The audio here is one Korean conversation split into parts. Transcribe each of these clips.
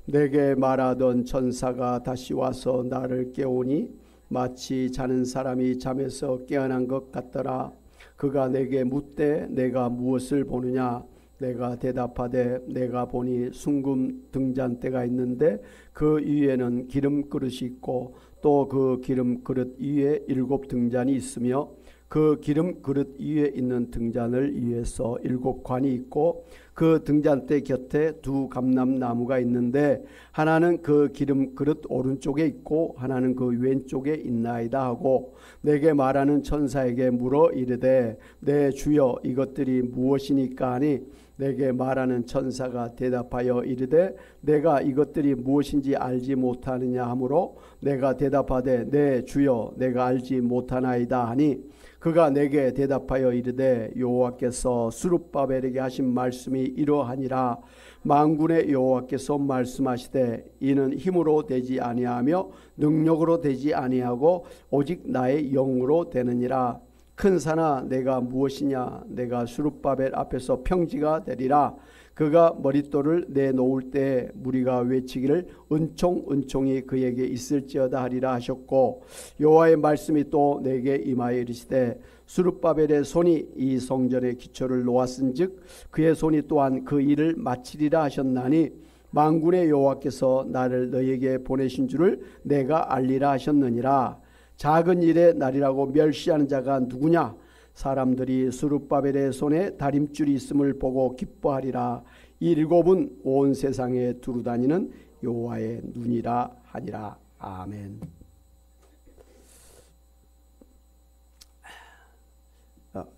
내게 말하던 천사가 다시 와서 나를 깨우니 마치 자는 사람이 잠에서 깨어난 것 같더라. 그가 내게 묻되 내가 무엇을 보느냐? 내가 대답하되 내가 보니 숭금 등잔대가 있는데 그 위에는 기름 그릇이 있고 또 그 기름 그릇 위에 7 등잔이 있으며 그 기름 그릇 위에 있는 등잔을 위에서 7 관이 있고 그 등잔대 곁에 2 감람나무가 있는데 하나는 그 기름 그릇 오른쪽에 있고 하나는 그 왼쪽에 있나이다 하고 내게 말하는 천사에게 물어 이르되 내 주여 이것들이 무엇이니까 하니 내게 말하는 천사가 대답하여 이르되 내가 이것들이 무엇인지 알지 못하느냐 하므로 내가 대답하되 내 주여 내가 알지 못하나이다 하니 그가 내게 대답하여 이르되 여호와께서 스룹바벨에게 하신 말씀이 이러하니라. 만군의 여호와께서 말씀하시되 이는 힘으로 되지 아니하며 능력으로 되지 아니하고 오직 나의 영으로 되느니라. 큰 산아 내가 무엇이냐? 내가 스룹바벨 앞에서 평지가 되리라. 그가 머릿돌을 내놓을 때 무리가 외치기를 은총 은총이 그에게 있을지어다 하리라 하셨고 여호와의 말씀이 또 내게 임하여 이르시되 스룹바벨의 손이 이 성전의 기초를 놓았은즉 그의 손이 또한 그 일을 마치리라 하셨나니 만군의 여호와께서 나를 너희에게 보내신 줄을 내가 알리라 하셨느니라. 작은 일의 날이라고 멸시하는 자가 누구냐? 사람들이 스룹바벨의 손에 다림줄이 있음을 보고 기뻐하리라. 이 7은 온 세상에 두루다니는 여호와의 눈이라 하니라. 아멘.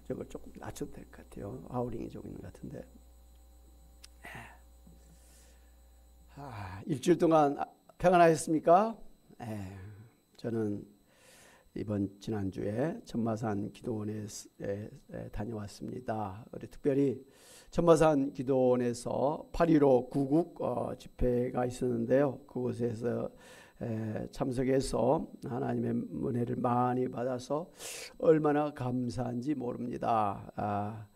저거 조금 낮춰도 될 것 같아요. 하우링이 좀 있는 것 같은데. 일주일 동안 평안하셨습니까? 저는 이번 지난주에 천마산 기도원에 다녀왔습니다. 특별히 천마산 기도원에서 8.15 구국 집회가 있었는데요. 그곳에서 참석해서 하나님의 은혜를 많이 받아서 얼마나 감사한지 모릅니다.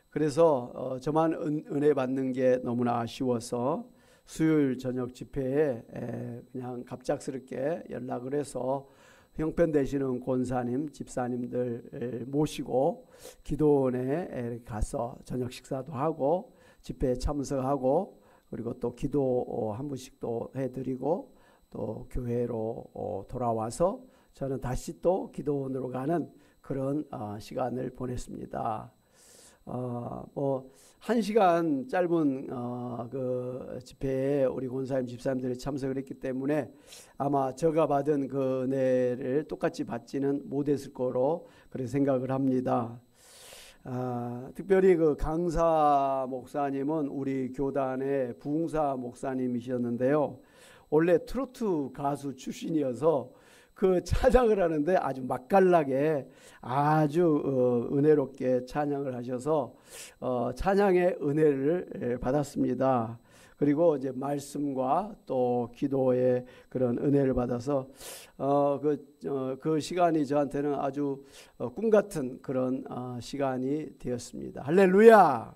그래서 저만 은혜 받는 게 너무나 아쉬워서 수요일 저녁 집회에 그냥 갑작스럽게 연락을 해서 형편 되시는 권사님, 집사님들 모시고 기도원에 가서 저녁 식사도 하고 집회에 참석하고 그리고 또 기도 한 번씩 또 해드리고 또 교회로 돌아와서 저는 다시 또 기도원으로 가는 그런 시간을 보냈습니다. 1시간 짧은 그 집회에 우리 권사님 집사님들이 참석을 했기 때문에 아마 제가 받은 그 은혜를 똑같이 받지는 못했을 거로 그렇게 생각을 합니다. 특별히 그 강사 목사님은 우리 교단의 부흥사 목사님이셨는데요. 원래 트로트 가수 출신이어서 그 찬양을 하는데 아주 맛깔나게 아주 은혜롭게 찬양을 하셔서 찬양의 은혜를 받았습니다. 그리고 이제 말씀과 또 기도의 그런 은혜를 받아서 그 시간이 저한테는 아주 꿈 같은 그런 시간이 되었습니다. 할렐루야!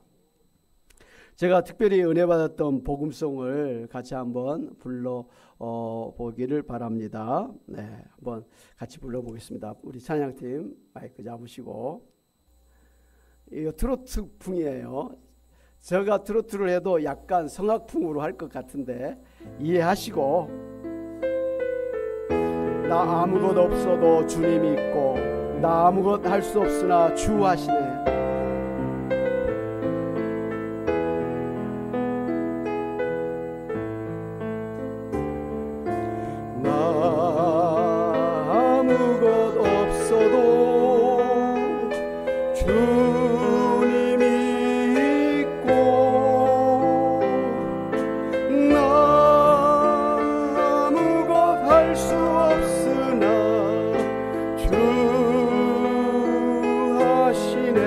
제가 특별히 은혜 받았던 복음송을 같이 한번 불러 보기를 바랍니다. 네, 한번 같이 불러보겠습니다. 우리 찬양팀 마이크 잡으시고. 이거 트로트풍이에요. 제가 트로트를 해도 약간 성악풍으로 할 것 같은데 이해하시고. 나 아무것 없어도 주님이 있고 나 아무것 할 수 없으나 주 하시네. 주 하시네.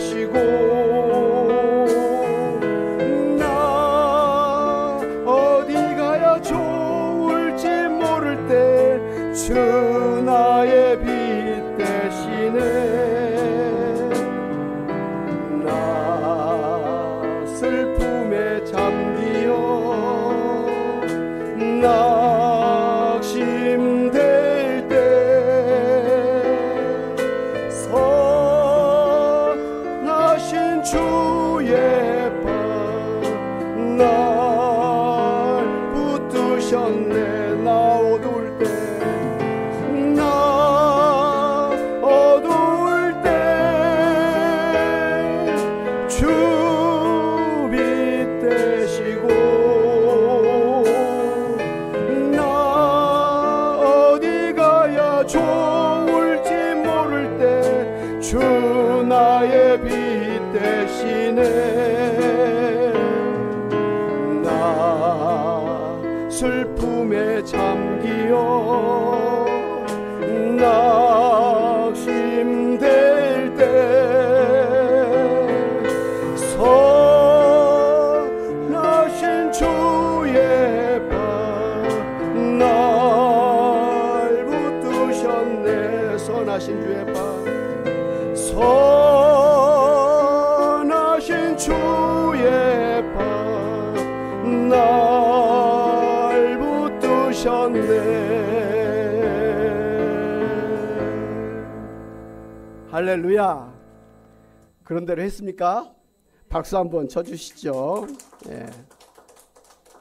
되시고 나 어디 가야 좋을지 모를 때 주 나의 빛 되시네. 나 슬픔에 잠기어 낙심될 때 선하신 주의 발 날 붙드셨네. 나 어두울 때 주 빛 되시고 나 어디 가야 좋을지 모를 때 주 나의 빛 되시네. 나 슬픔에 잠기어 낙심될 때 선하신 주의 발 날 붙드셨네. 선하신 주의 발 선하신 주의 발 날 붙드셨네. 할렐루야. 그런 대로 했습니까? 박수 한번 쳐주시죠. 예.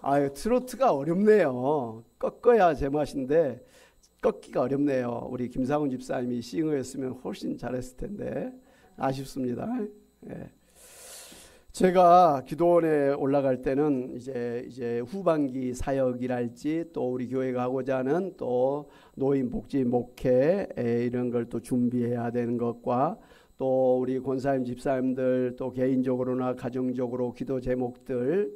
아유, 트로트가 어렵네요. 꺾어야 제맛인데 꺾기가 어렵네요. 우리 김상훈 집사님이 싱어였으면 훨씬 잘했을 텐데 아쉽습니다. 예. 제가 기도원에 올라갈 때는 이제 후반기 사역이랄지 또 우리 교회가 하고자 하는 또 노인 복지 목회 이런 걸 또 준비해야 되는 것과 또 우리 권사님 집사님들 또 개인적으로나 가정적으로 기도 제목들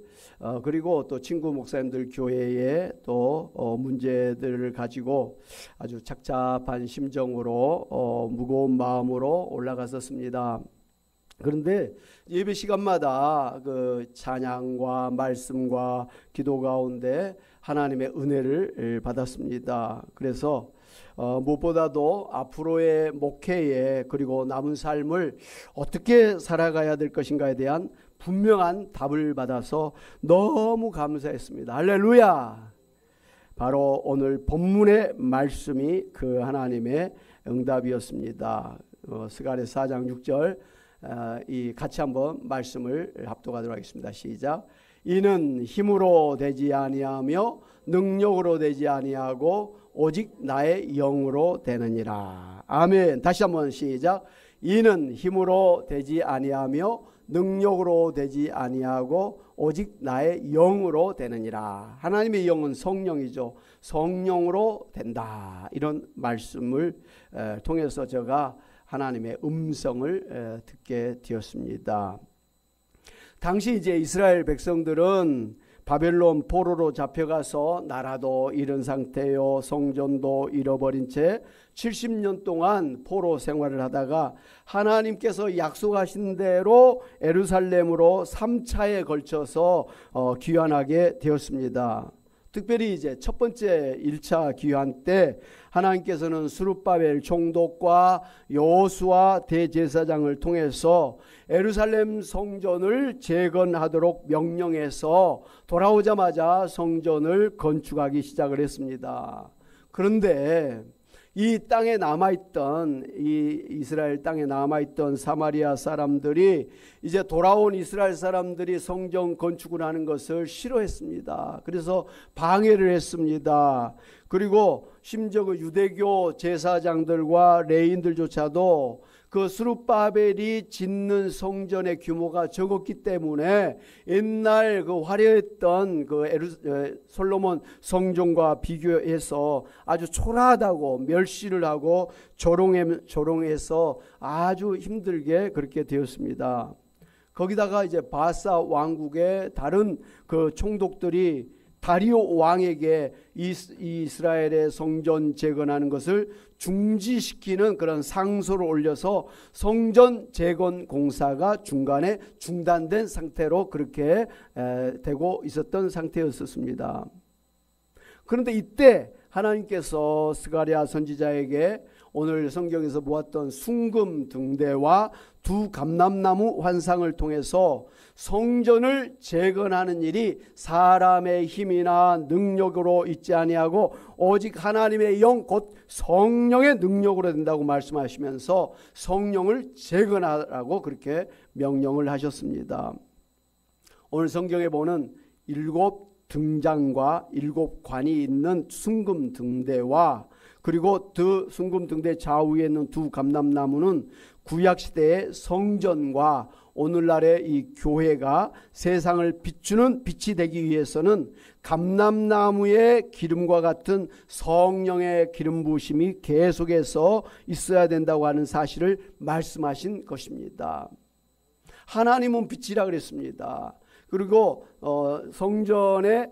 그리고 또 친구 목사님들 교회의 또 문제들을 가지고 아주 착잡한 심정으로 무거운 마음으로 올라갔었습니다. 그런데 예배 시간마다 그 찬양과 말씀과 기도 가운데 하나님의 은혜를 받았습니다. 그래서 무엇보다도 앞으로의 목회에 그리고 남은 삶을 어떻게 살아가야 될 것인가에 대한 분명한 답을 받아서 너무 감사했습니다. 할렐루야. 바로 오늘 본문의 말씀이 그 하나님의 응답이었습니다. 스가랴 4장 6절 이 같이 한번 말씀을 합독하도록 하겠습니다. 시작. 이는 힘으로 되지 아니하며 능력으로 되지 아니하고 오직 나의 영으로 되느니라. 아멘. 다시 한번 시작. 이는 힘으로 되지 아니하며 능력으로 되지 아니하고 오직 나의 영으로 되느니라. 하나님의 영은 성령이죠. 성령으로 된다. 이런 말씀을 통해서 제가 하나님의 음성을 듣게 되었습니다. 당시 이제 이스라엘 백성들은 바벨론 포로로 잡혀가서 나라도 잃은 상태요, 성전도 잃어버린 채 70년 동안 포로 생활을 하다가 하나님께서 약속하신 대로 예루살렘으로 3차에 걸쳐서 귀환하게 되었습니다. 특별히 이제 첫 번째 1차 귀환 때 하나님께서는 스룹바벨 총독과 여호수아 대제사장을 통해서 예루살렘 성전을 재건하도록 명령해서 돌아오자마자 성전을 건축하기 시작을 했습니다. 그런데 이 땅에 남아있던 이 이스라엘 땅에 남아있던 사마리아 사람들이 이제 돌아온 이스라엘 사람들이 성전 건축을 하는 것을 싫어했습니다. 그래서 방해를 했습니다. 그리고 심지어 그 유대교 제사장들과 레인들조차도 그 스룹바벨이 짓는 성전의 규모가 적었기 때문에 옛날 그 화려했던 그 솔로몬 성전과 비교해서 아주 초라하다고 멸시를 하고 조롱해서 아주 힘들게 그렇게 되었습니다. 거기다가 이제 바사 왕국의 다른 그 총독들이 다리오 왕에게 이스라엘의 성전 재건하는 것을 중지시키는 그런 상소를 올려서 성전 재건 공사가 중간에 중단된 상태로 그렇게 되고 있었던 상태였었습니다. 그런데 이때 하나님께서 스가랴 선지자에게 오늘 성경에서 보았던 순금 등대와 두 감람나무 환상을 통해서 성전을 재건하는 일이 사람의 힘이나 능력으로 있지 아니하고 오직 하나님의 영 곧 성령의 능력으로 된다고 말씀하시면서 성령을 재건하라고 그렇게 명령을 하셨습니다. 오늘 성경에 보는 7 등잔과 7 관이 있는 순금 등대와 그리고 그 순금 등대 좌우에 있는 두 감람나무는 구약시대의 성전과 오늘날의 이 교회가 세상을 비추는 빛이 되기 위해서는 감람나무의 기름과 같은 성령의 기름 부으심이 계속해서 있어야 된다고 하는 사실을 말씀하신 것입니다. 하나님은 빛이라 그랬습니다. 그리고 성전에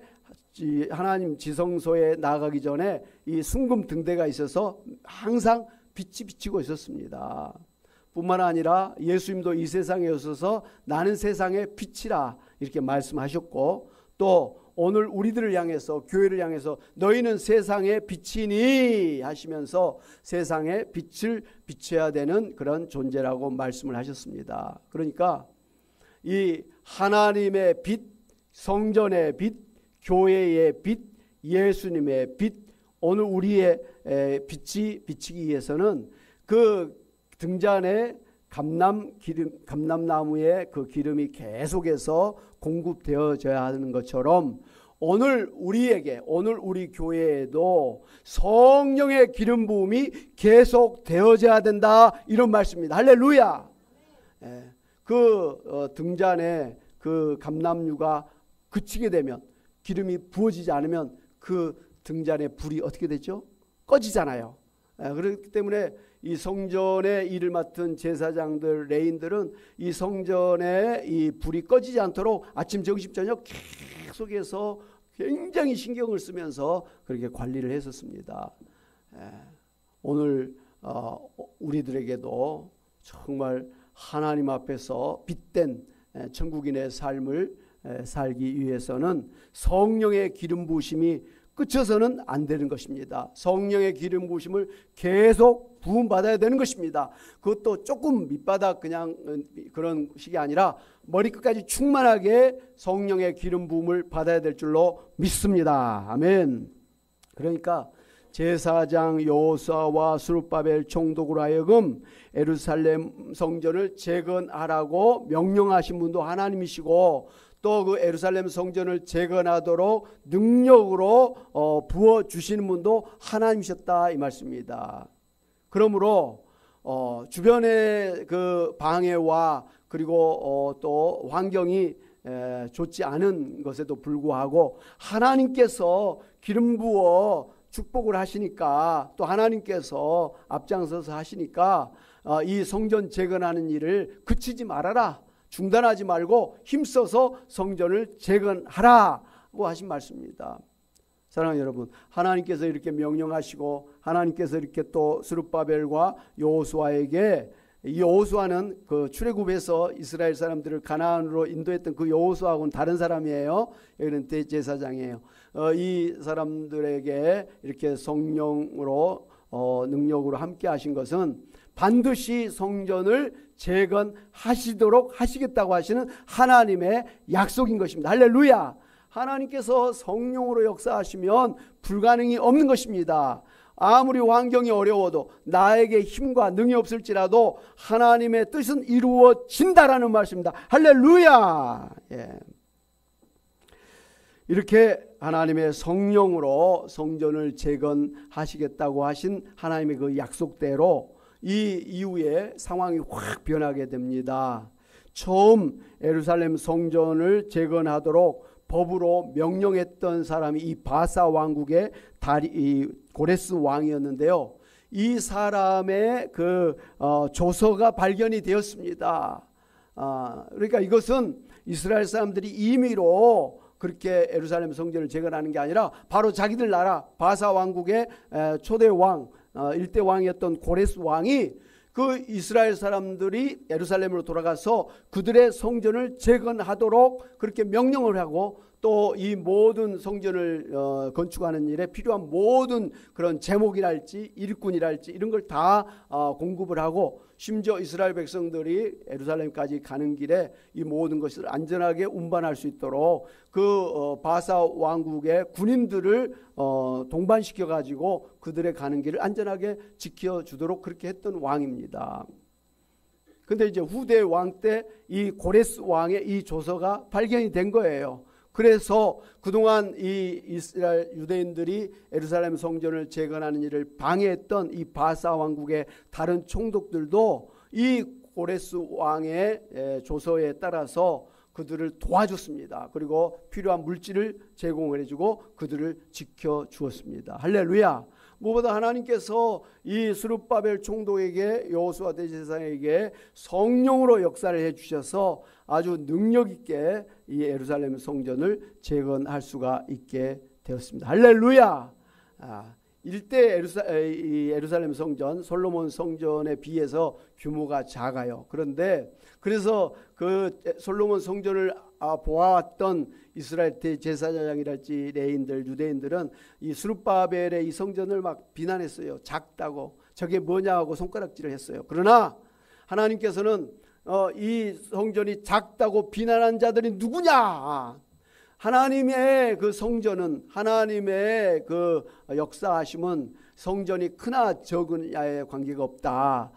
하나님 지성소에 나가기 전에 이 순금 등대가 있어서 항상 빛이 비치고 있었습니다. 뿐만 아니라 예수님도 이 세상에 오셔서 나는 세상의 빛이라 이렇게 말씀하셨고 또 오늘 우리들을 향해서 교회를 향해서 너희는 세상의 빛이니 하시면서 세상에 빛을 비춰야 되는 그런 존재라고 말씀을 하셨습니다. 그러니까 이 하나님의 빛, 성전의 빛, 교회의 빛, 예수님의 빛, 오늘 우리의 빛이 비치기 위해서는 그 등잔에 감람나무의 그 기름이 계속해서 공급되어져야 하는 것처럼 오늘 우리에게, 오늘 우리 교회에도 성령의 기름 부음이 계속 되어져야 된다, 이런 말씀입니다. 할렐루야. 그 등잔에 그 감람류가 그치게 되면, 기름이 부어지지 않으면 그 등잔에 불이 어떻게 되죠? 꺼지잖아요. 그렇기 때문에 이 성전의 일을 맡은 제사장들, 레인들은 이 성전에 이 불이 꺼지지 않도록 아침, 점심, 저녁 계속해서 굉장히 신경을 쓰면서 그렇게 관리를 했었습니다. 오늘 우리들에게도 정말 하나님 앞에서 빛된 천국인의 삶을 살기 위해서는 성령의 기름 부으심이 그쳐서는 안 되는 것입니다. 성령의 기름 부으심을 계속 부음받아야 되는 것입니다. 그것도 조금 밑바닥 그냥 그런 식이 아니라 머리끝까지 충만하게 성령의 기름 부음을 받아야 될 줄로 믿습니다. 아멘. 그러니까 제사장 여호수아와 스룹바벨 총독으로 하여금 예루살렘 성전을 재건하라고 명령하신 분도 하나님이시고 또 그 예루살렘 성전을 재건하도록 능력으로 부어주시는 분도 하나님이셨다, 이 말씀입니다. 그러므로 주변의 그 방해와 그리고 또 환경이 좋지 않은 것에도 불구하고 하나님께서 기름 부어 축복을 하시니까, 또 하나님께서 앞장서서 하시니까 이 성전 재건하는 일을 그치지 말아라, 중단하지 말고 힘써서 성전을 재건하라고 하신 말씀입니다. 사랑하는 여러분, 하나님께서 이렇게 명령하시고 하나님께서 이렇게 또 스룹바벨과 여호수아에게, 이 여호수아는 그 출애굽에서 이스라엘 사람들을 가나안으로 인도했던 그 여호수아하고는 다른 사람이에요. 여기는 대제사장이에요. 이 사람들에게 이렇게 성령으로 능력으로 함께 하신 것은 반드시 성전을 재건하시도록 하시겠다고 하시는 하나님의 약속인 것입니다. 할렐루야. 하나님께서 성령으로 역사하시면 불가능이 없는 것입니다. 아무리 환경이 어려워도 나에게 힘과 능이 없을지라도 하나님의 뜻은 이루어진다라는 말씀입니다. 할렐루야. 이렇게 하나님의 성령으로 성전을 재건하시겠다고 하신 하나님의 그 약속대로 이 이후에 상황이 확 변하게 됩니다. 처음 예루살렘 성전을 재건하도록 법으로 명령했던 사람이 이 바사 왕국의 이 고레스 왕이었는데요. 이 사람의 그 조서가 발견이 되었습니다. 그러니까 이것은 이스라엘 사람들이 임의로 그렇게 예루살렘 성전을 재건하는 게 아니라 바로 자기들 나라 바사 왕국의 초대 왕, 일대 왕이었던 고레스 왕이 그 이스라엘 사람들이 예루살렘으로 돌아가서 그들의 성전을 재건하도록 그렇게 명령을 하고, 또 이 모든 성전을 건축하는 일에 필요한 모든 그런 제목이랄지 일꾼이랄지 이런 걸 다 공급을 하고, 심지어 이스라엘 백성들이 예루살렘까지 가는 길에 이 모든 것을 안전하게 운반할 수 있도록 그 바사 왕국의 군인들을 동반시켜 가지고 그들의 가는 길을 안전하게 지켜주도록 그렇게 했던 왕입니다. 근데 이제 후대 왕 때 이 고레스 왕의 이 조서가 발견이 된 거예요. 그래서 그동안 이 이스라엘 유대인들이 예루살렘 성전을 재건하는 일을 방해했던 이 바사 왕국의 다른 총독들도 이 고레스 왕의 조서에 따라서 그들을 도와줬습니다. 그리고 필요한 물질을 제공을 해주고 그들을 지켜주었습니다. 할렐루야. 무엇보다 하나님께서 이 스룹바벨 총독에게 여호수아 대제사장에게 성령으로 역사를 해주셔서 아주 능력 있게 이 예루살렘 성전을 재건할 수가 있게 되었습니다. 할렐루야. 일대 예루살렘 성전, 솔로몬 성전에 비해서 규모가 작아요. 그런데 그래서 그 솔로몬 성전을 보아왔던 이스라엘 대제사장이랄지 레인들, 유대인들은 이 스룹바벨의 이 성전을 막 비난했어요. 작다고, 저게 뭐냐 하고 손가락질을 했어요. 그러나 하나님께서는 이 성전이 작다고 비난한 자들이 누구냐? 하나님의 그 성전은, 하나님의 그 역사하심은 성전이 크나 적으냐에 관계가 없다.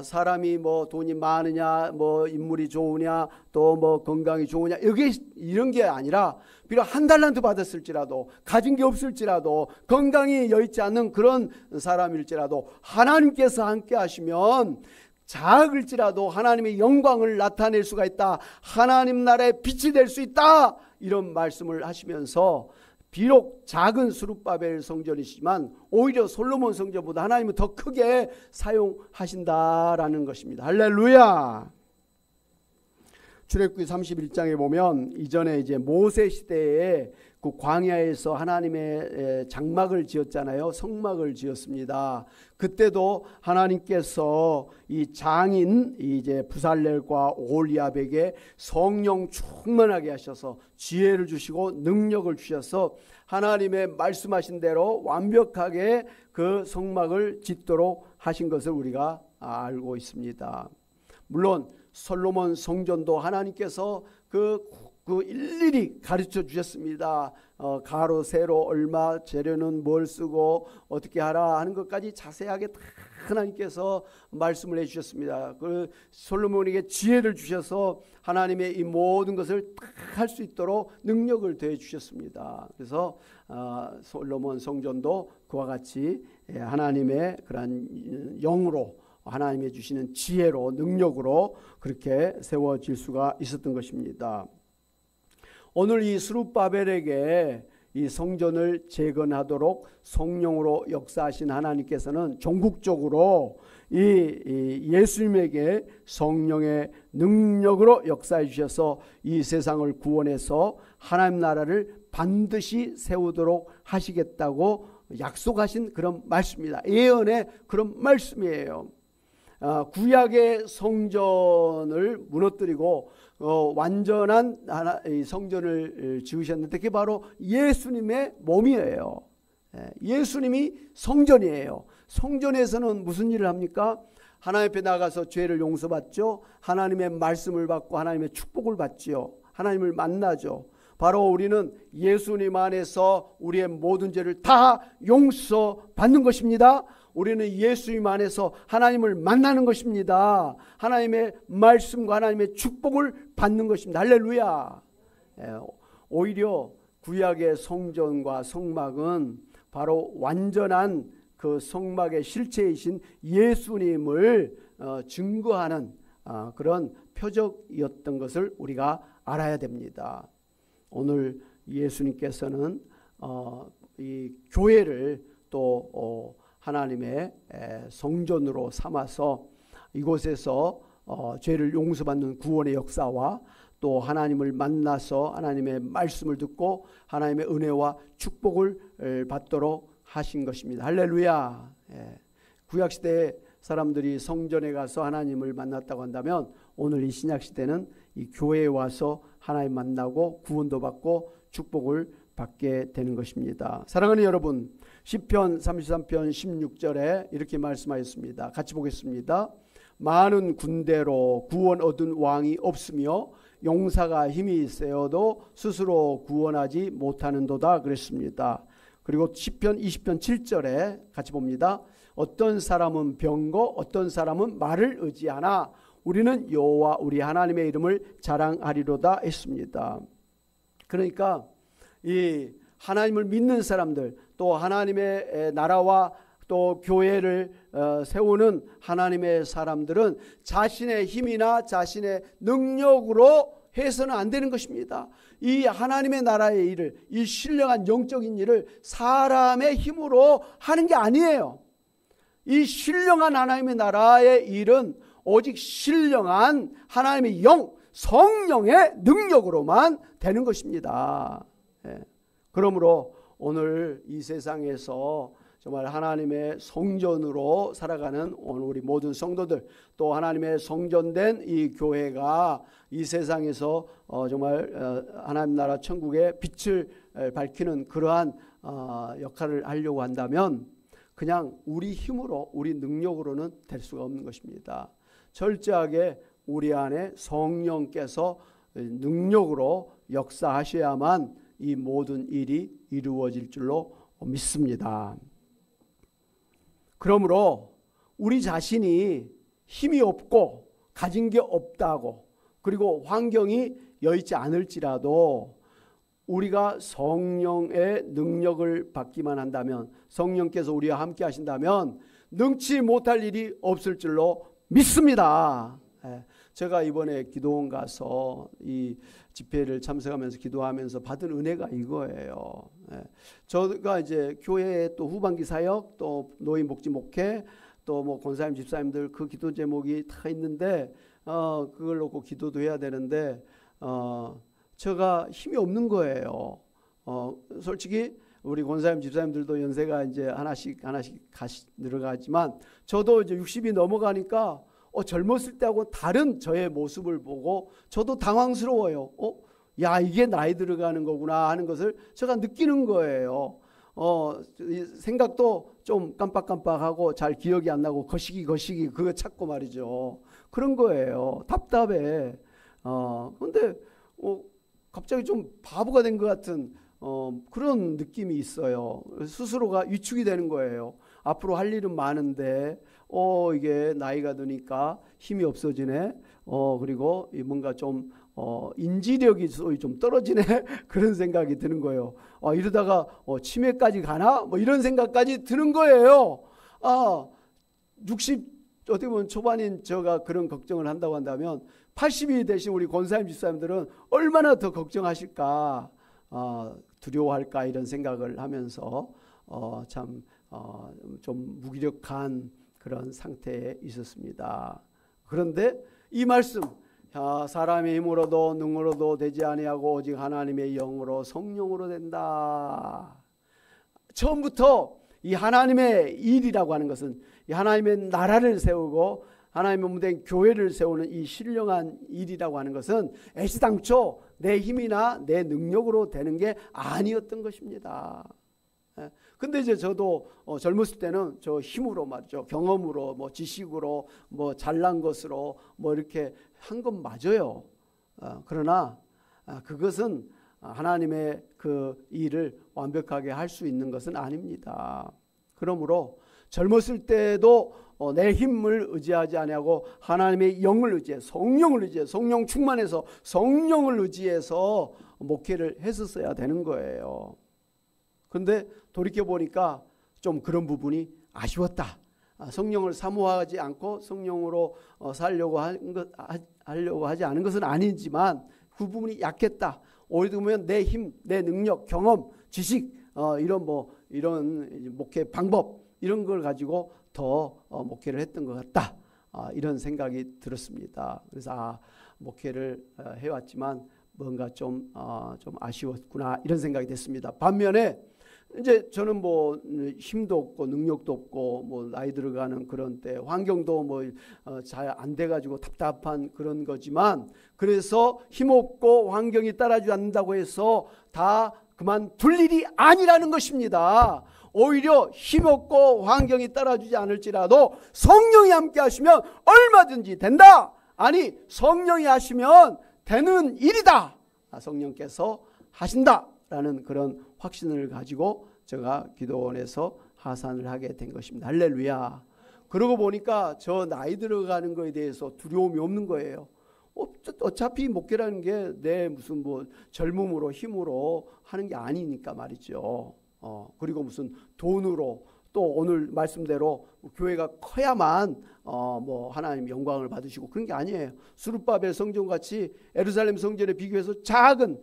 사람이 뭐 돈이 많으냐, 뭐 인물이 좋으냐, 또 뭐 건강이 좋으냐, 여기 이런 게 아니라 비록 한 달란트 받았을지라도, 가진 게 없을지라도, 건강이 여의치 않는 그런 사람일지라도 하나님께서 함께 하시면 작을지라도 하나님의 영광을 나타낼 수가 있다. 하나님 나라의 빛이 될 수 있다. 이런 말씀을 하시면서 비록 작은 스룹바벨 성전이지만 오히려 솔로몬 성전보다 하나님은 더 크게 사용하신다라는 것입니다. 할렐루야. 출애굽기 31장에 보면 이전에 이제 모세 시대에 그 광야에서 하나님의 장막을 지었잖아요. 성막을 지었습니다. 그때도 하나님께서 이 장인 이제 부살렐과 오홀리압에게 성령 충만하게 하셔서 지혜를 주시고 능력을 주셔서 하나님의 말씀하신 대로 완벽하게 그 성막을 짓도록 하신 것을 우리가 알고 있습니다. 물론 솔로몬 성전도 하나님께서 그 일일이 가르쳐 주셨습니다. 가로 세로 얼마, 재료는 뭘 쓰고 어떻게 하라 하는 것까지 자세하게 다 하나님께서 말씀을 해주셨습니다. 그 솔로몬에게 지혜를 주셔서 하나님의 이 모든 것을 다 할 수 있도록 능력을 더해 주셨습니다. 그래서 솔로몬 성전도 그와 같이 하나님의 그런 영으로, 하나님의 주시는 지혜로, 능력으로 그렇게 세워질 수가 있었던 것입니다. 오늘 이 스룹바벨에게 이 성전을 재건하도록 성령으로 역사하신 하나님께서는 종국적으로 이 예수님에게 성령의 능력으로 역사해 주셔서 이 세상을 구원해서 하나님 나라를 반드시 세우도록 하시겠다고 약속하신 그런 말씀입니다. 예언의 그런 말씀이에요. 구약의 성전을 무너뜨리고 완전한 성전을 지으셨는데 그게 바로 예수님의 몸이에요. 예수님이 성전이에요. 성전에서는 무슨 일을 합니까? 하나님 앞에 나가서 죄를 용서받죠. 하나님의 말씀을 받고 하나님의 축복을 받지요. 하나님을 만나죠. 바로 우리는 예수님 안에서 우리의 모든 죄를 다 용서받는 것입니다. 우리는 예수님 안에서 하나님을 만나는 것입니다. 하나님의 말씀과 하나님의 축복을 받는 것입니다. 할렐루야. 오히려 구약의 성전과 성막은 바로 완전한 그 성막의 실체이신 예수님을 증거하는 그런 표적이었던 것을 우리가 알아야 됩니다. 오늘 예수님께서는 이 교회를 또 하나님의 성전으로 삼아서 이곳에서 죄를 용서받는 구원의 역사와 또 하나님을 만나서 하나님의 말씀을 듣고 하나님의 은혜와 축복을 받도록 하신 것입니다. 할렐루야. 구약시대에 사람들이 성전에 가서 하나님을 만났다고 한다면 오늘 이 신약시대는 이 교회에 와서 하나님 만나고 구원도 받고 축복을 받게 되는 것입니다. 사랑하는 여러분, 시편 33편 16절에 이렇게 말씀하였습니다. 같이 보겠습니다. 많은 군대로 구원 얻은 왕이 없으며 용사가 힘이 세어도 스스로 구원하지 못하는도다 그랬습니다. 그리고 시편 20편 7절에 같이 봅니다. 어떤 사람은 병거 어떤 사람은 말을 의지하나 우리는 여호와 우리 하나님의 이름을 자랑하리로다 했습니다. 그러니까 이 하나님을 믿는 사람들 또 하나님의 나라와 또 교회를 세우는 하나님의 사람들은 자신의 힘이나 자신의 능력으로 해서는 안 되는 것입니다. 이 하나님의 나라의 일을, 이 신령한 영적인 일을 사람의 힘으로 하는 게 아니에요. 이 신령한 하나님의 나라의 일은 오직 신령한 하나님의 영, 성령의 능력으로만 되는 것입니다. 그러므로 오늘 이 세상에서 정말 하나님의 성전으로 살아가는 오늘 우리 모든 성도들 또 하나님의 성전된 이 교회가 이 세상에서 정말 하나님 나라 천국의 빛을 밝히는 그러한 역할을 하려고 한다면 그냥 우리 힘으로 우리 능력으로는 될 수가 없는 것입니다. 철저하게 우리 안에 성령께서 능력으로 역사하셔야만 이 모든 일이 이루어질 줄로 믿습니다. 그러므로 우리 자신이 힘이 없고 가진 게 없다고 그리고 환경이 여의치 않을지라도 우리가 성령의 능력을 받기만 한다면 성령께서 우리와 함께 하신다면 능치 못할 일이 없을 줄로 믿습니다. 제가 이번에 기도원 가서 이 집회를 참석하면서 기도하면서 받은 은혜가 이거예요. 저가 이제 교회에 또 후반기 사역 또 노인 복지 목회 또 뭐 권사님 집사님들 그 기도 제목이 다 있는데 그걸 놓고 기도도 해야 되는데 제가 힘이 없는 거예요. 솔직히 우리 권사님 집사님들도 연세가 이제 하나씩 늘어가지만 저도 이제 60이 넘어가니까 젊었을 때하고 다른 저의 모습을 보고 저도 당황스러워요. 야, 이게 나이 들어가는 거구나 하는 것을 제가 느끼는 거예요. 생각도 좀 깜빡깜빡하고 잘 기억이 안 나고 거시기 그거 찾고 말이죠. 그런 거예요. 답답해. 근데 갑자기 좀 바보가 된 것 같은 그런 느낌이 있어요. 스스로가 위축이 되는 거예요. 앞으로 할 일은 많은데 이게 나이가 드니까 힘이 없어지네. 그리고 뭔가 좀 인지력이 좀 떨어지네. 그런 생각이 드는 거예요. 이러다가 치매까지 가나? 뭐 이런 생각까지 드는 거예요. 60 어떻게 보면 초반인 제가 그런 걱정을 한다고 한다면 80이 되신 우리 권사님 집사님들은 얼마나 더 걱정하실까, 두려워할까 이런 생각을 하면서 참 좀 무기력한 그런 상태에 있었습니다. 그런데 이 말씀 사람의 힘으로도 능으로도 되지 아니하고 오직 하나님의 영으로 성령으로 된다. 처음부터 이 하나님의 일이라고 하는 것은 이 하나님의 나라를 세우고 하나님의 몸된 교회를 세우는 이 신령한 일이라고 하는 것은 애시당초 내 힘이나 내 능력으로 되는 게 아니었던 것입니다. 근데 이제 저도 젊었을 때는 저 힘으로 말이죠. 경험으로 뭐 지식으로 뭐 잘난 것으로 뭐 이렇게 한 건 맞아요. 그러나 그것은 하나님의 그 일을 완벽하게 할 수 있는 것은 아닙니다. 그러므로 젊었을 때도 내 힘을 의지하지 아니하고 하나님의 영을 의지해 성령을 의지해 성령 충만해서 성령을 의지해서 목회를 했었어야 되는 거예요. 그런데 돌이켜보니까 좀 그런 부분이 아쉬웠다. 성령을 사모하지 않고 성령으로 살려고 하려고 하지 않은 것은 아니지만 그 부분이 약했다. 오히려 보면 내 힘, 내 능력, 경험, 지식 이런 목회 방법 이런 걸 가지고 더 목회를 했던 것 같다. 이런 생각이 들었습니다. 그래서 목회를 해왔지만 뭔가 좀 아쉬웠구나 이런 생각이 됐습니다. 반면에 이제 저는 뭐 힘도 없고 능력도 없고 뭐 나이 들어가는 그런 때 환경도 뭐 잘 안 돼가지고 답답한 그런 거지만, 그래서 힘없고 환경이 따라주지 않는다고 해서 다 그만둘 일이 아니라는 것입니다. 오히려 힘없고 환경이 따라주지 않을지라도 성령이 함께 하시면 얼마든지 된다. 아니, 성령이 하시면 되는 일이다. 성령께서 하신다라는 그런 확신을 가지고 제가 기도원에서 하산을 하게 된 것입니다. 할렐루야. 그러고 보니까 저 나이 들어가는 거에 대해서 두려움이 없는 거예요. 어차피 목회라는 게 내 무슨 뭐 젊음으로 힘으로 하는 게 아니니까 말이죠. 그리고 무슨 돈으로, 또 오늘 말씀대로 교회가 커야만 뭐 하나님 영광을 받으시고 그런 게 아니에요. 수르바벨 성전같이 예루살렘 성전에 비교해서 작은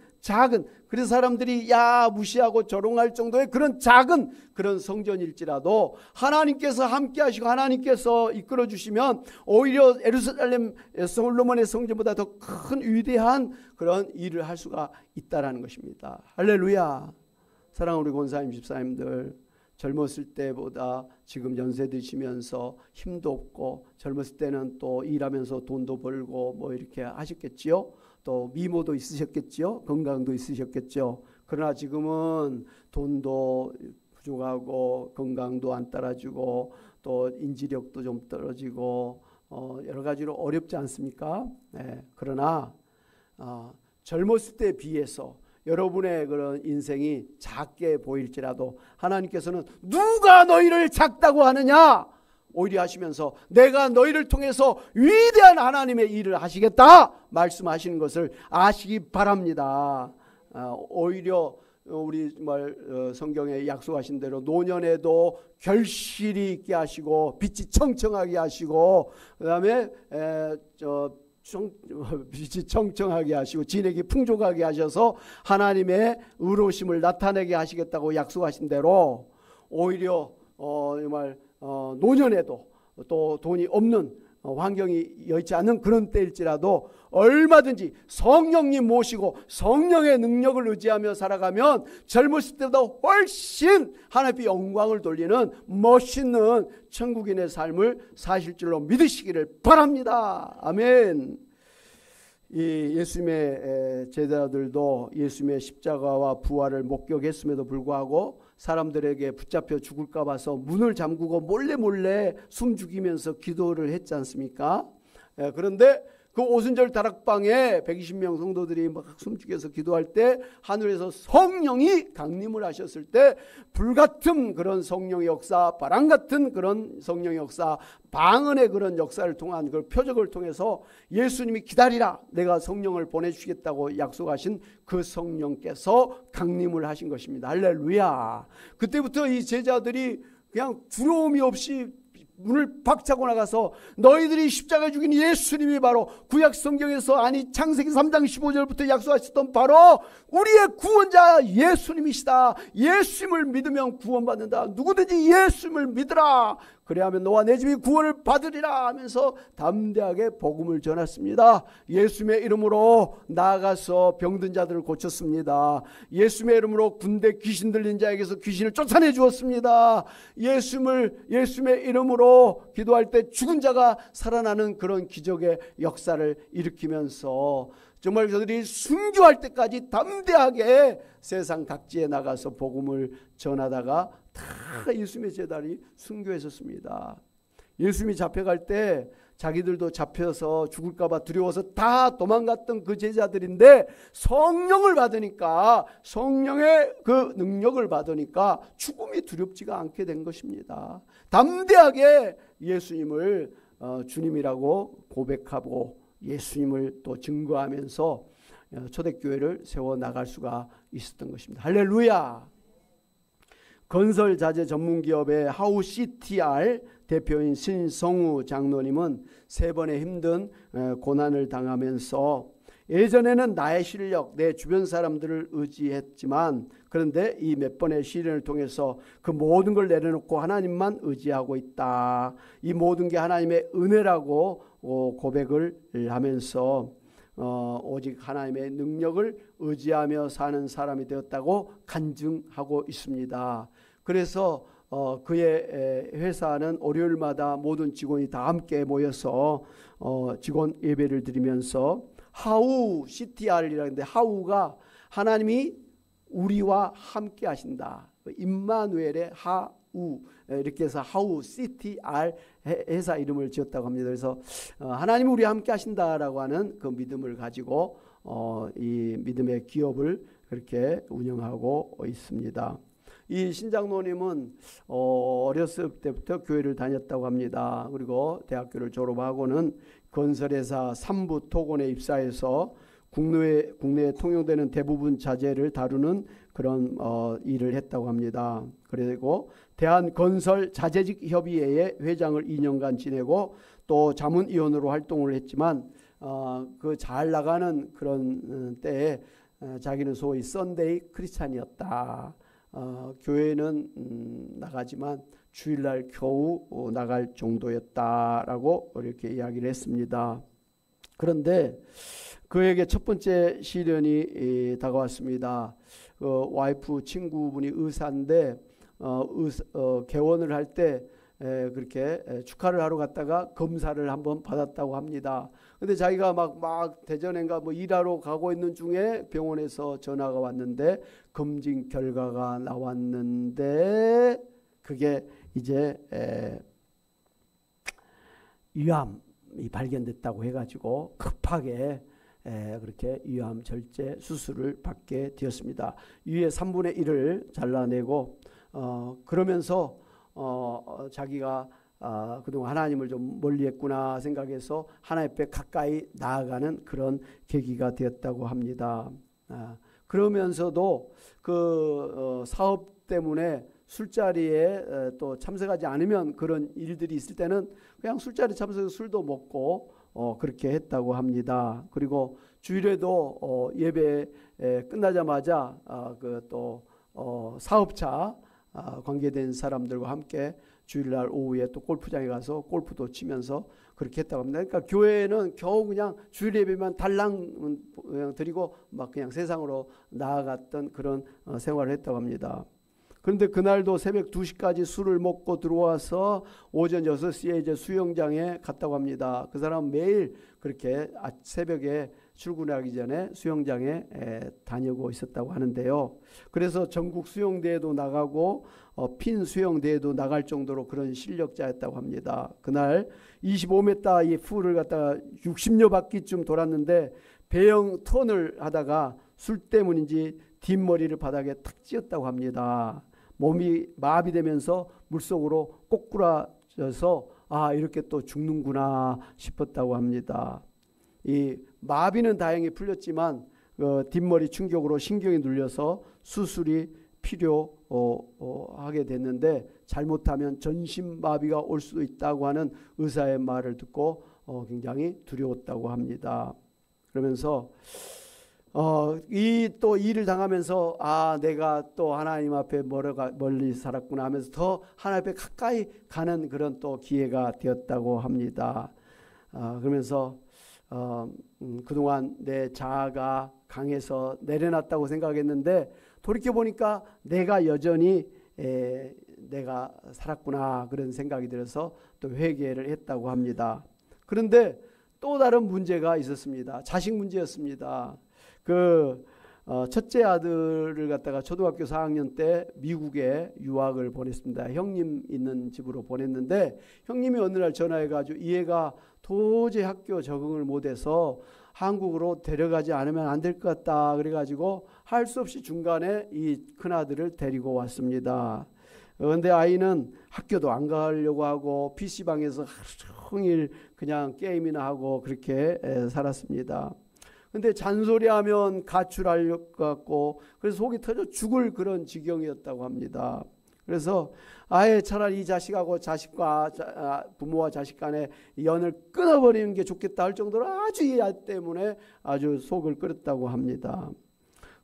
그래서 사람들이 야 무시하고 조롱할 정도의 그런 작은 그런 성전일지라도 하나님께서 함께 하시고 하나님께서 이끌어 주시면 오히려 예루살렘 솔로몬의 성전보다 더 큰 위대한 그런 일을 할 수가 있다라는 것입니다. 할렐루야. 사랑하는 우리 권사님 집사님들, 젊었을 때보다 지금 연세 드시면서 힘도 없고 젊었을 때는 또 일하면서 돈도 벌고 뭐 이렇게 하셨겠지요. 또 미모도 있으셨겠지요. 건강도 있으셨겠죠. 그러나 지금은 돈도 부족하고 건강도 안 따라주고 또 인지력도 좀 떨어지고 여러 가지로 어렵지 않습니까? 네. 그러나 젊었을 때에 비해서 여러분의 그런 인생이 작게 보일지라도 하나님께서는 누가 너희를 작다고 하느냐 오히려 하시면서 내가 너희를 통해서 위대한 하나님의 일을 하시겠다 말씀하시는 것을 아시기 바랍니다. 오히려 우리 성경에 약속하신 대로 노년에도 결실이 있게 하시고 빛이 청청하게 하시고 그다음에 빛이 청청하게 하시고 진액이 풍족하게 하셔서 하나님의 의로우심을 나타내게 하시겠다고 약속하신 대로 오히려 정말 노년에도 또 돈이 없는 환경이 여의치 않는 그런 때일지라도 얼마든지 성령님 모시고 성령의 능력을 의지하며 살아가면 젊었을 때보다 훨씬 하나님의 영광을 돌리는 멋있는 천국인의 삶을 사실 줄로 믿으시기를 바랍니다. 아멘. 이 예수님의 제자들도 예수님의 십자가와 부활을 목격했음에도 불구하고 사람들에게 붙잡혀 죽을까 봐서 문을 잠그고 몰래 숨 죽이면서 기도를 했지 않습니까? 그런데 그 오순절 다락방에 120명 성도들이 막 숨죽여서 기도할 때 하늘에서 성령이 강림을 하셨을 때 불같은 그런 성령의 역사, 바람 같은 그런 성령의 역사, 방언의 그런 역사를 통한 그 표적을 통해서 예수님이 기다리라 내가 성령을 보내주시겠다고 약속하신 그 성령께서 강림을 하신 것입니다. 할렐루야. 그때부터 이 제자들이 그냥 두려움이 없이 문을 박차고 나가서 너희들이 십자가에 죽인 예수님이 바로 구약 성경에서 아니 창세기 3장 15절부터 약속하셨던 바로 우리의 구원자 예수님이시다. 예수님을 믿으면 구원받는다. 누구든지 예수님을 믿으라. 그래야면 너와 내 집이 구원을 받으리라 하면서 담대하게 복음을 전했습니다. 예수님의 이름으로 나아가서 병든 자들을 고쳤습니다. 예수님의 이름으로 군대 귀신 들린 자에게서 귀신을 쫓아내 주었습니다. 예수님의 이름으로 기도할 때 죽은 자가 살아나는 그런 기적의 역사를 일으키면서 정말 저들이 순교할 때까지 담대하게 세상 각지에 나가서 복음을 전하다가 다 예수님의 제자들이 순교했었습니다. 예수님이 잡혀갈 때 자기들도 잡혀서 죽을까 봐 두려워서 다 도망갔던 그 제자들인데 성령을 받으니까 성령의 그 능력을 받으니까 죽음이 두렵지가 않게 된 것입니다. 담대하게 예수님을 주님이라고 고백하고 예수님을 또 증거하면서 초대교회를 세워나갈 수가 있었던 것입니다. 할렐루야. 건설 자재 전문기업의 하우 CTR 대표인 신성우 장로님은 3번의 힘든 고난을 당하면서 예전에는 나의 실력, 내 주변 사람들을 의지했지만 그런데 이 몇 번의 시련을 통해서 그 모든 걸 내려놓고 하나님만 의지하고 있다. 이 모든 게 하나님의 은혜라고 고백을 하면서 오직 하나님의 능력을 의지하며 사는 사람이 되었다고 간증하고 있습니다. 그래서 그의 회사는 월요일마다 모든 직원이 다 함께 모여서 직원 예배를 드리면서 하우 CTR이라는데, 하우가 하나님이 우리와 함께 하신다. 임마누엘의 하우, 이렇게 해서 하우 CTR 회사 이름을 지었다고 합니다. 그래서 하나님이 우리와 함께 하신다라고 하는 그 믿음을 가지고 이 믿음의 기업을 그렇게 운영하고 있습니다. 이 신장로님은 어렸을 때부터 교회를 다녔다고 합니다. 그리고 대학교를 졸업하고는 건설회사 3부 토건에 입사해서 국내에 통용되는 대부분 자재를 다루는 그런 일을 했다고 합니다. 그리고 대한건설자재직협의회의 회장을 2년간 지내고 또 자문위원으로 활동을 했지만 그 잘 나가는 그런 때에 자기는 소위 썬데이 크리스찬이었다. 교회는 나가지만 주일날 겨우 나갈 정도였다라고 이렇게 이야기를 했습니다. 그런데 그에게 첫 번째 시련이 다가왔습니다. 와이프 친구분이 의사인데 개원을 할 때 그렇게 축하를 하러 갔다가 검사를 한번 받았다고 합니다. 근데 자기가 막 대전인가 뭐 일하러 가고 있는 중에 병원에서 전화가 왔는데 검진 결과가 나왔는데 그게 이제 위암이 발견됐다고 해가지고 급하게 그렇게 위암 절제 수술을 받게 되었습니다. 위에 3분의 1을 잘라내고 그러면서 자기가 그동안 하나님을 좀 멀리했구나 생각해서 하나님 앞에 가까이 나아가는 그런 계기가 되었다고 합니다. 그러면서도 그 사업 때문에 술자리에 또 참석하지 않으면 그런 일들이 있을 때는 그냥 술자리 참석해서 술도 먹고 그렇게 했다고 합니다. 그리고 주일에도 예배 끝나자마자 그 또 사업차 관계된 사람들과 함께 주일날 오후에 또 골프장에 가서 골프도 치면서 그렇게 했다고 합니다. 그러니까 교회는 겨우 그냥 주일 예배만 달랑 드리고 막 그냥 세상으로 나아갔던 그런 생활을 했다고 합니다. 그런데 그날도 새벽 2시까지 술을 먹고 들어와서 오전 6시에 이제 수영장에 갔다고 합니다. 그 사람은 매일 그렇게 새벽에 출근하기 전에 수영장에 다니고 있었다고 하는데요. 그래서 전국 수영대회도 나가고 핀 수영대회도 나갈 정도로 그런 실력자였다고 합니다. 그날 25m 이 풀을 갖다가 60여 바퀴쯤 돌았는데 배영 턴을 하다가 술 때문인지 뒷머리를 바닥에 탁 찧었다고 합니다. 몸이 마비되면서 물속으로 꼬꾸라져서 이렇게 또 죽는구나 싶었다고 합니다. 이 마비는 다행히 풀렸지만 뒷머리 충격으로 신경이 눌려서 수술이 필요하게 됐는데 잘못하면 전신마비가 올 수도 있다고 하는 의사의 말을 듣고 굉장히 두려웠다고 합니다. 그러면서 이 또 일을 당하면서 내가 또 하나님 앞에 멀리 살았구나 하면서 더 하나님 앞에 가까이 가는 그런 또 기회가 되었다고 합니다. 그러면서 그동안 내 자아가 강해서 내려놨다고 생각했는데 돌이켜보니까 내가 여전히 내가 살았구나 그런 생각이 들어서 또 회개를 했다고 합니다. 그런데 또 다른 문제가 있었습니다. 자식 문제였습니다. 첫째 아들을 갖다가 초등학교 4학년 때 미국에 유학을 보냈습니다. 형님 있는 집으로 보냈는데 형님이 어느 날 전화해가지고 이 애가 도저히 학교 적응을 못해서 한국으로 데려가지 않으면 안 될 것 같다 그래가지고 할 수 없이 중간에 이 큰아들을 데리고 왔습니다. 그런데 아이는 학교도 안 가려고 하고 PC방에서 하루 종일 그냥 게임이나 하고 그렇게 살았습니다. 근데 잔소리하면 가출할 것 같고 그래서 속이 터져 죽을 그런 지경이었다고 합니다. 그래서 아예 차라리 이 자식하고 부모와 자식 간의 연을 끊어버리는 게 좋겠다 할 정도로 아주 이 아 때문에 아주 속을 끓였다고 합니다.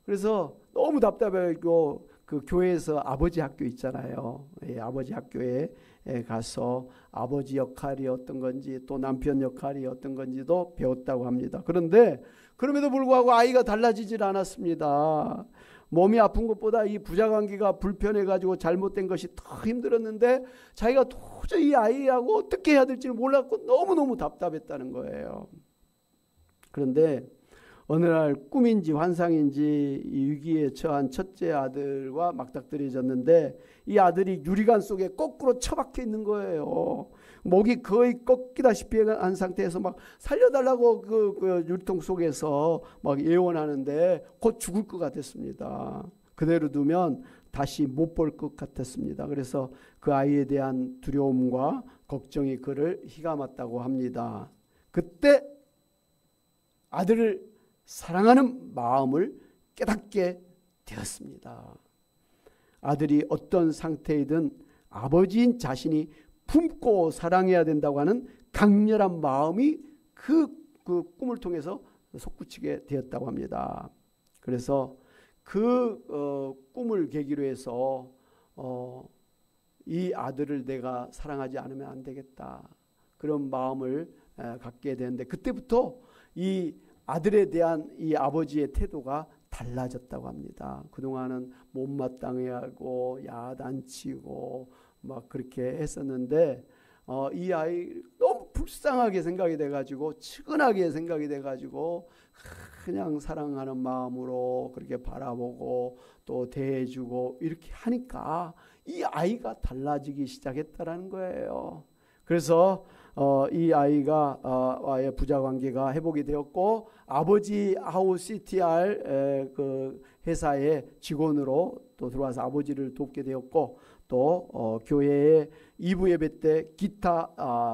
그래서 너무 답답하고 그 교회에서 아버지 학교 있잖아요. 아버지 학교에 가서 아버지 역할이 어떤 건지 또 남편 역할이 어떤 건지도 배웠다고 합니다. 그런데 그럼에도 불구하고 아이가 달라지질 않았습니다. 몸이 아픈 것보다 이 부자관계가 불편해가지고 잘못된 것이 더 힘들었는데 자기가 도저히 이 아이하고 어떻게 해야 될지 몰랐고 너무너무 답답했다는 거예요. 그런데 어느 날 꿈인지 환상인지 이 위기에 처한 첫째 아들과 맞닥뜨려졌는데 이 아들이 유리관 속에 거꾸로 처박혀 있는 거예요. 목이 거의 꺾이다시피 한 상태에서 막 살려달라고 그 유리통 속에서 막 예원하는데 곧 죽을 것 같았습니다. 그대로 두면 다시 못 볼 것 같았습니다. 그래서 그 아이에 대한 두려움과 걱정이 그를 휘감았다고 합니다. 그때 아들을 사랑하는 마음을 깨닫게 되었습니다. 아들이 어떤 상태이든 아버지인 자신이 품고 사랑해야 된다고 하는 강렬한 마음이 그 꿈을 통해서 솟구치게 되었다고 합니다. 그래서 그 꿈을 계기로 해서 이 아들을 내가 사랑하지 않으면 안 되겠다. 그런 마음을 갖게 되는데 그때부터 이 아들에 대한 이 아버지의 태도가 달라졌다고 합니다. 그동안은 못마땅해하고 야단치고 막 그렇게 했었는데 이 아이 너무 불쌍하게 생각이 돼가지고 측은하게 생각이 돼가지고 그냥 사랑하는 마음으로 그렇게 바라보고 또 대해주고 이렇게 하니까 이 아이가 달라지기 시작했다라는 거예요. 그래서 이 아이가 와의 부자 관계가 회복이 되었고 아버지 하우 CTR 그 회사의 직원으로 또 들어와서 아버지를 돕게 되었고 또 교회의 2부 예배 때 기타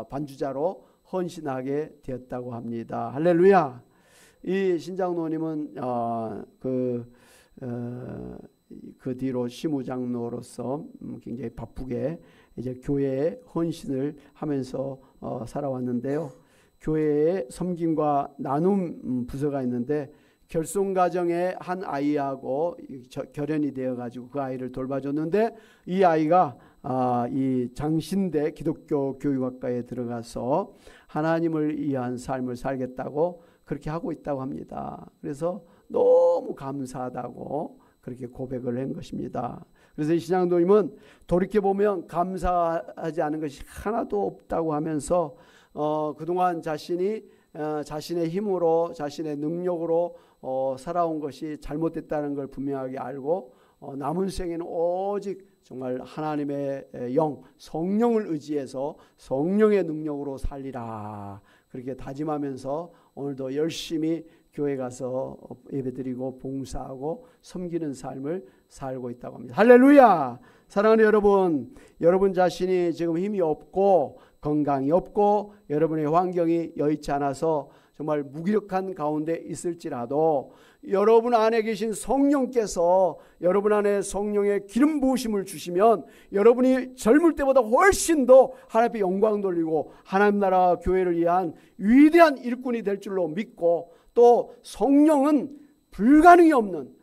반주자로 헌신하게 되었다고 합니다. 할렐루야. 이 신장로님은 그 뒤로 시무장로로서 굉장히 바쁘게 이제 교회에 헌신을 하면서 살아왔는데요. 교회에 섬김과 나눔 부서가 있는데 결손가정의 한 아이하고 결연이 되어가지고 그 아이를 돌봐줬는데 이 아이가 이 장신대 기독교 교육학과에 들어가서 하나님을 위한 삶을 살겠다고 그렇게 하고 있다고 합니다. 그래서 너무 감사하다고 그렇게 고백을 한 것입니다. 그래서 이 신앙도님은 돌이켜보면 감사하지 않은 것이 하나도 없다고 하면서 그동안 자신이 자신의 힘으로 자신의 능력으로 살아온 것이 잘못됐다는 걸 분명하게 알고 남은 생에는 오직 정말 하나님의 영 성령을 의지해서 성령의 능력으로 살리라 그렇게 다짐하면서 오늘도 열심히 교회 가서 예배드리고 봉사하고 섬기는 삶을 살고 있다고 합니다. 할렐루야. 사랑하는 여러분 자신이 지금 힘이 없고 건강이 없고 여러분의 환경이 여의치 않아서 정말 무기력한 가운데 있을지라도 여러분 안에 계신 성령께서 여러분 안에 성령의 기름 부으심을 주시면 여러분이 젊을 때보다 훨씬 더 하나님 앞에 영광 돌리고 하나님 나라 교회를 위한 위대한 일꾼이 될 줄로 믿고 또 성령은 불가능이 없는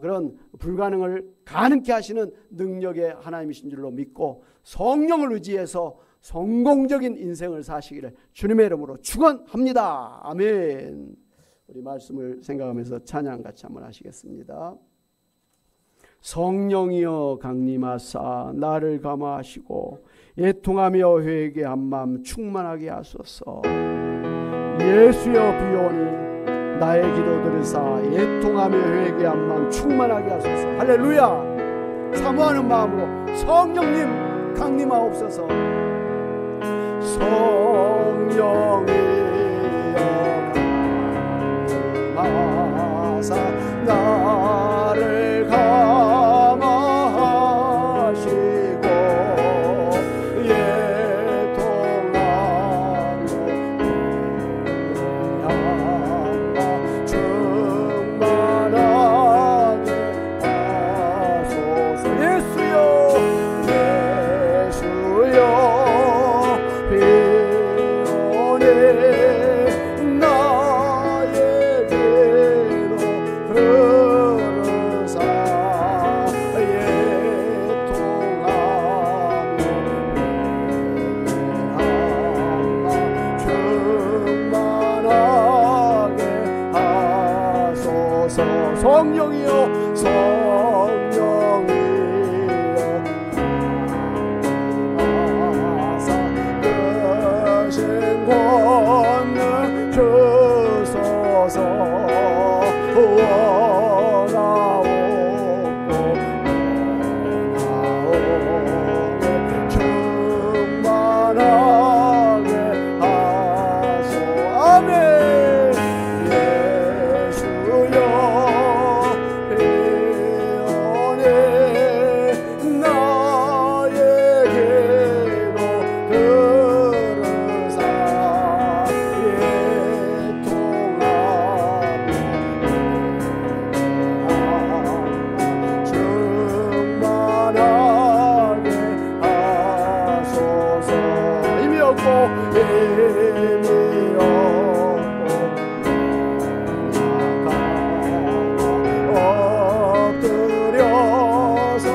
그런 불가능을 가능케 하시는 능력의 하나님이신 줄로 믿고 성령을 의지해서 성공적인 인생을 사시기를 주님의 이름으로 축원합니다. 아멘. 우리 말씀을 생각하면서 찬양 같이 한번 하시겠습니다. 성령이여 강림하사 나를 감화하시고 애통하며 회개한 마음 충만하게 하소서. 예수여 비오니 나의 기도 들으사 애통하며 회개한 마음 충만하게 하소서. 할렐루야. 사모하는 마음으로 성령님 강림하옵소서. 성령이여 강림하사 나를 감화하시고 애통하며 충만하게 하소서. 예수여 비오니 성령이여 성령이여 대신 권능 주소서 원하옵고 충만하게 하소. 아멘. 예수여 회원에 나에게로 들으사 충만하게 하소서. 힘이 없고 엎드려서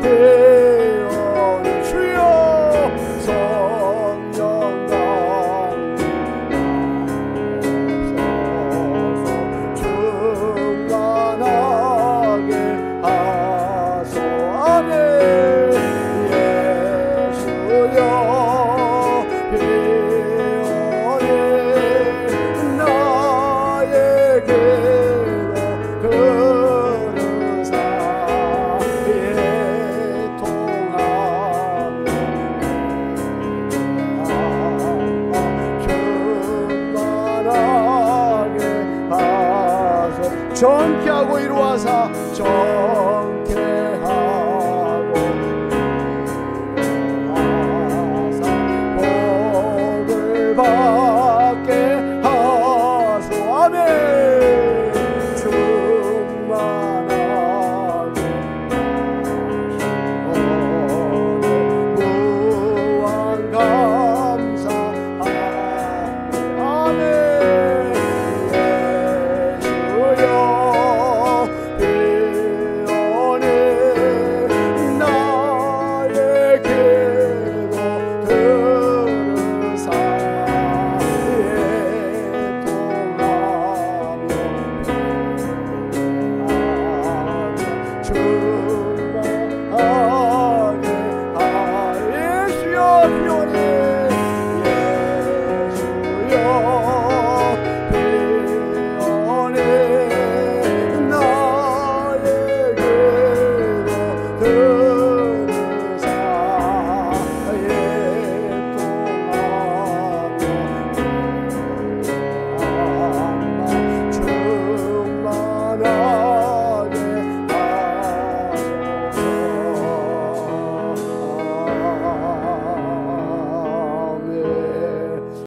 대언을 주여 성령 강림하소서. 충만하게 하소. 아멘. 예수여 회원에 나에게로 들으사 애통하며 충만하게 하소. 정케 하고 이루어서 정케 하소.